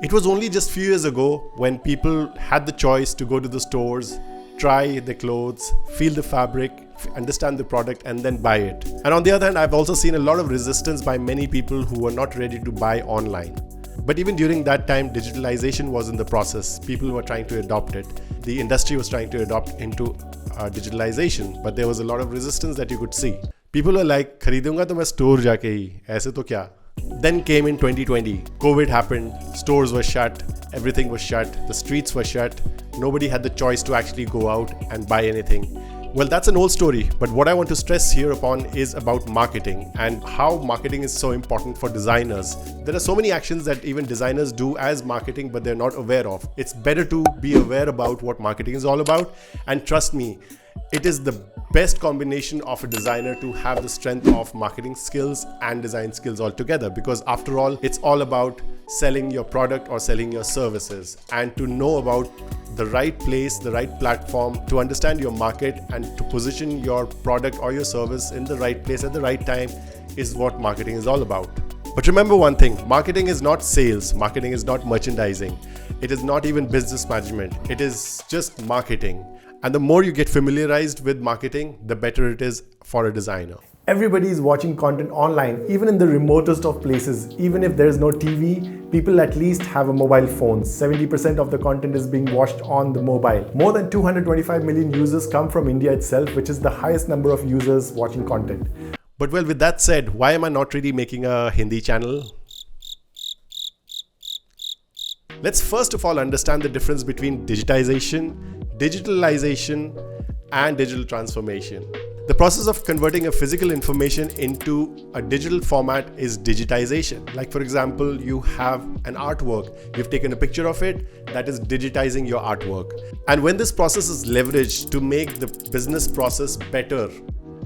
It was only just few years ago when people had the choice to go to the stores, try the clothes, feel the fabric, understand the product and then buy it. And on the other hand, I've also seen a lot of resistance by many people who were not ready to buy online. But even during that time, digitalization was in the process. People were trying to adopt it. The industry was trying to adopt into digitalization, but there was a lot of resistance that you could see. People were like, "Kharidunga to main store jaake hi, aise to kya?" Then came in 2020, COVID happened, stores were shut, everything was shut, the streets were shut, nobody had the choice to actually go out and buy anything. Well, that's an old story, but what I want to stress here upon is about marketing and how marketing is so important for designers. There are so many actions that even designers do as marketing, but they're not aware of. It's better to be aware about what marketing is all about, and trust me, it is the best combination of a designer to have the strength of marketing skills and design skills altogether, because after all, it's all about selling your product or selling your services, and to know about the right place, the right platform, to understand your market and to position your product or your service in the right place at the right time is what marketing is all about. But remember one thing, marketing is not sales, marketing is not merchandising, it is not even business management, it is just marketing. And the more you get familiarized with marketing, the better it is for a designer. Everybody is watching content online, even in the remotest of places. Even if there is no TV, people at least have a mobile phone. 70% of the content is being watched on the mobile. More than 225 million users come from India itself, which is the highest number of users watching content. But well, with that said, why am I not really making a Hindi channel? Let's first of all understand the difference between digitization, digitalization, and digital transformation. The process of converting a physical information into a digital format is digitization. Like for example, you have an artwork, you've taken a picture of it, that is digitizing your artwork. And when this process is leveraged to make the business process better,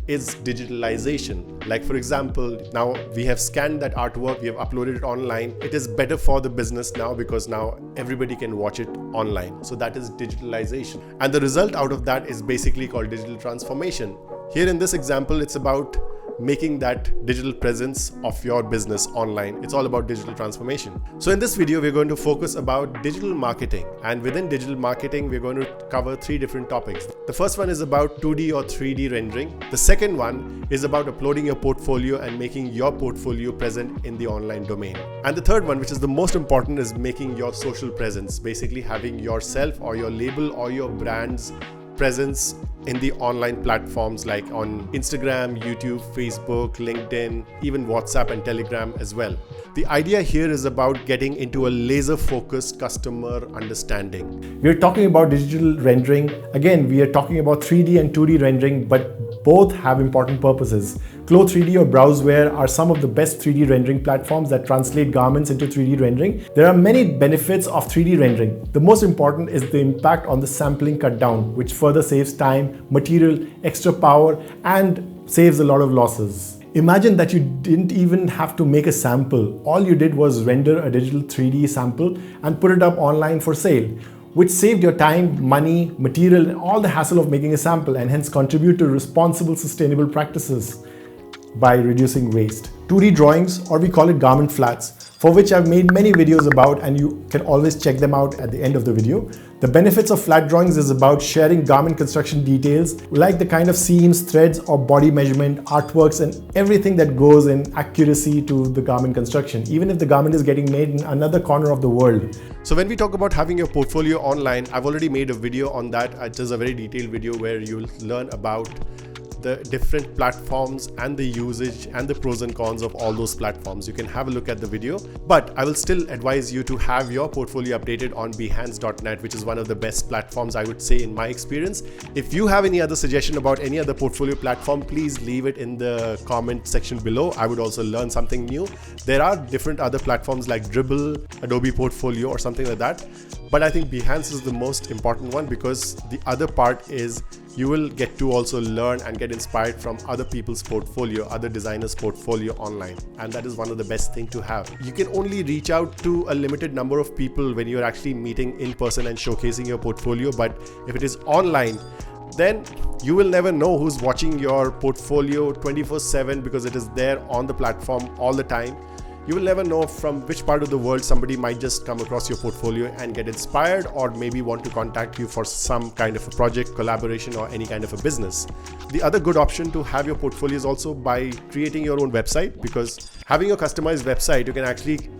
is digitalization. Like for example, now we have scanned that artwork, we have uploaded it online. It is better for the business now because now everybody can watch it online. So that is digitalization. And the result out of that is basically called digital transformation. Here in this example, it's about making that digital presence of your business online. It's all about digital transformation. So in this video, we're going to focus about digital marketing. And within digital marketing, we're going to cover 3 different topics. The first one is about 2D or 3D rendering. The second one is about uploading your portfolio and making your portfolio present in the online domain. And the third one, which is the most important, is making your social presence, basically having yourself or your label or your brand's presence in the online platforms like on Instagram, YouTube, Facebook, LinkedIn, even WhatsApp and Telegram as well. The idea here is about getting into a laser-focused customer understanding. We are talking about digital rendering. Again, we are talking about 3D and 2D rendering, but both have important purposes. Clo3D or Browseware are some of the best 3D rendering platforms that translate garments into 3D rendering. There are many benefits of 3D rendering. The most important is the impact on the sampling cut down, which further saves time, material, extra power, and saves a lot of losses. Imagine that you didn't even have to make a sample. All you did was render a digital 3D sample and put it up online for sale, which saved your time, money, material, and all the hassle of making a sample, and hence contribute to responsible, sustainable practices by reducing waste. 2D drawings, or we call it garment flats, for which I've made many videos about, and you can always check them out at the end of the video. The benefits of flat drawings is about sharing garment construction details, like the kind of seams, threads, or body measurement, artworks, and everything that goes in accuracy to the garment construction, even if the garment is getting made in another corner of the world. So when we talk about having your portfolio online, I've already made a video on that. It is a very detailed video where you'll learn about the different platforms and the usage and the pros and cons of all those platforms. You can have a look at the video, but I will still advise you to have your portfolio updated on behance.net, which is one of the best platforms, I would say, in my experience. If you have any other suggestion about any other portfolio platform, please leave it in the comment section below. I would also learn something new. There are different other platforms like Dribbble, Adobe Portfolio, or something like that, but I think Behance is the most important one, because the other part is you will get to also learn and get inspired from other people's portfolio, other designers' portfolio online. And that is one of the best things to have. You can only reach out to a limited number of people when you're actually meeting in person and showcasing your portfolio. But if it is online, then you will never know who's watching your portfolio 24/7, because it is there on the platform all the time. You will never know from which part of the world somebody might just come across your portfolio and get inspired, or maybe want to contact you for some kind of a project, collaboration, or any kind of a business. The other good option to have your portfolio is also by creating your own website, because having a customized website, you can actually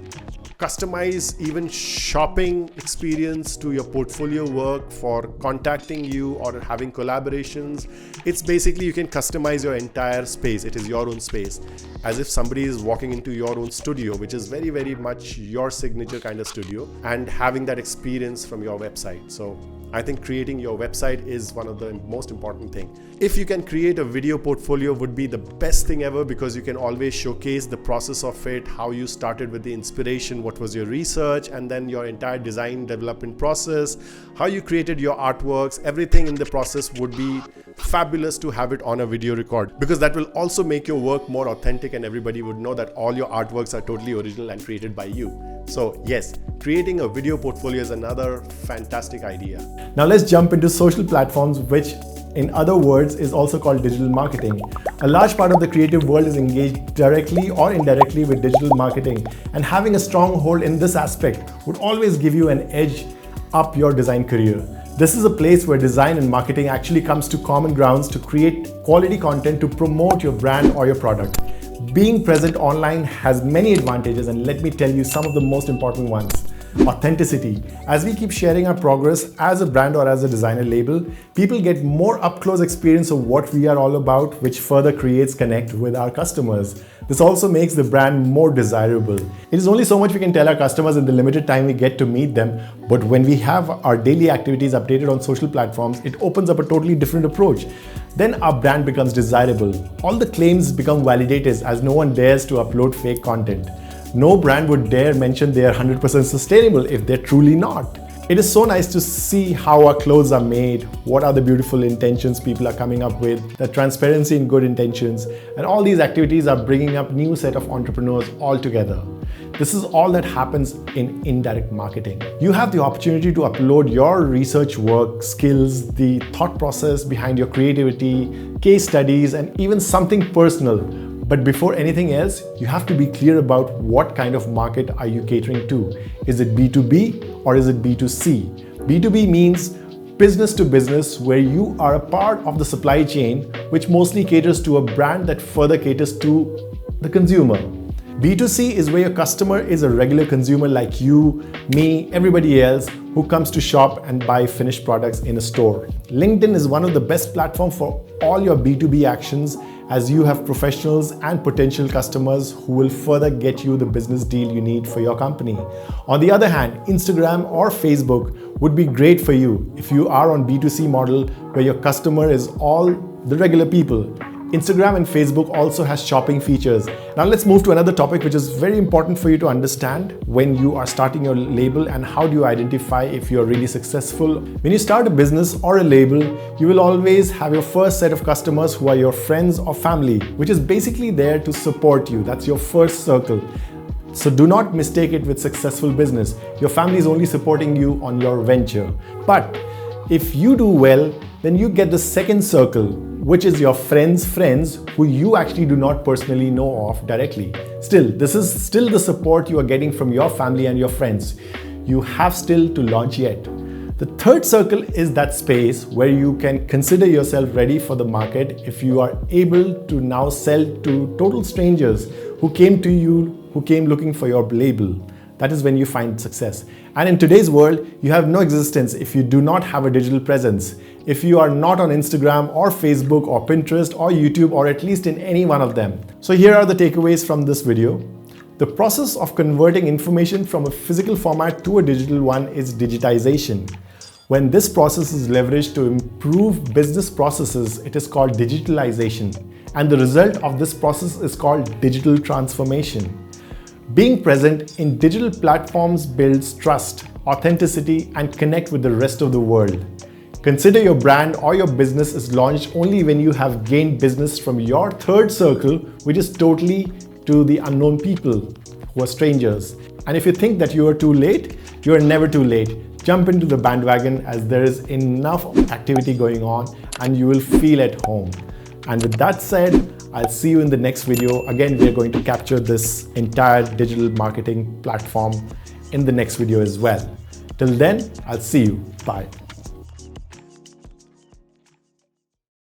customize even shopping experience to your portfolio work for contacting you or having collaborations. It's basically you can customize your entire space. It is your own space, as if somebody is walking into your own studio, which is very, very much your signature kind of studio, and having that experience from your website. So I think creating your website is one of the most important thing. If you can create a video portfolio, would be the best thing ever, because you can always showcase the process of it, how you started with the inspiration, what was your research, and then your entire design development process, how you created your artworks. Everything in the process would be fabulous to have it on a video record, because that will also make your work more authentic, and everybody would know that all your artworks are totally original and created by you. So yes, creating a video portfolio is another fantastic idea. Now let's jump into social platforms, which in other words is also called digital marketing. A large part of the creative world is engaged directly or indirectly with digital marketing, and having a strong hold in this aspect would always give you an edge up your design career. This is a place where design and marketing actually comes to common grounds to create quality content to promote your brand or your product. Being present online has many advantages, and let me tell you some of the most important ones. Authenticity. As we keep sharing our progress as a brand or as a designer label, people get more up-close experience of what we are all about, which further creates connect with our customers. This also makes the brand more desirable. It is only so much we can tell our customers in the limited time we get to meet them, but when we have our daily activities updated on social platforms, it opens up a totally different approach. Then our brand becomes desirable. All the claims become validated, as no one dares to upload fake content. No brand would dare mention they are 100% sustainable if they're truly not. It is so nice to see how our clothes are made, what are the beautiful intentions people are coming up with, the transparency in good intentions, and all these activities are bringing up new set of entrepreneurs all together. This is all that happens in indirect marketing. You have the opportunity to upload your research work, skills, the thought process behind your creativity, case studies, and even something personal. But before anything else, you have to be clear about what kind of market are you catering to. Is it B2B or is it B2C? B2B means business to business, where you are a part of the supply chain, which mostly caters to a brand that further caters to the consumer. B2C is where your customer is a regular consumer like you, me, everybody else who comes to shop and buy finished products in a store. LinkedIn is one of the best platforms for all your B2B actions, as you have professionals and potential customers who will further get you the business deal you need for your company. On the other hand, Instagram or Facebook would be great for you if you are on B2C model, where your customer is all the regular people. Instagram and Facebook also has shopping features. Now let's move to another topic which is very important for you to understand when you are starting your label, and how do you identify if you're really successful. When you start a business or a label, you will always have your first set of customers who are your friends or family, which is basically there to support you. That's your first circle. So do not mistake it with successful business. Your family is only supporting you on your venture. But if you do well, then you get the second circle, which is your friends who you actually do not personally know of directly. Still, this is still the support you are getting from your family and your friends. You have still to launch yet. The third circle is that space where you can consider yourself ready for the market if you are able to now sell to total strangers who came to you, who came looking for your label. That is when you find success. And in today's world, you have no existence if you do not have a digital presence. If you are not on Instagram or Facebook or Pinterest or YouTube, or at least in any one of them. So here are the takeaways from this video. The process of converting information from a physical format to a digital one is digitization. When this process is leveraged to improve business processes, it is called digitalization. And the result of this process is called digital transformation. Being present in digital platforms builds trust, authenticity, and connect with the rest of the world. Consider your brand or your business is launched only when you have gained business from your third circle, which is totally to the unknown people who are strangers. And if you think that you are too late, you are never too late. Jump into the bandwagon, as there is enough activity going on and you will feel at home. And with that said, I'll see you in the next video. Again, we're going to capture this entire digital marketing platform in the next video as well. Till then, I'll see you. Bye.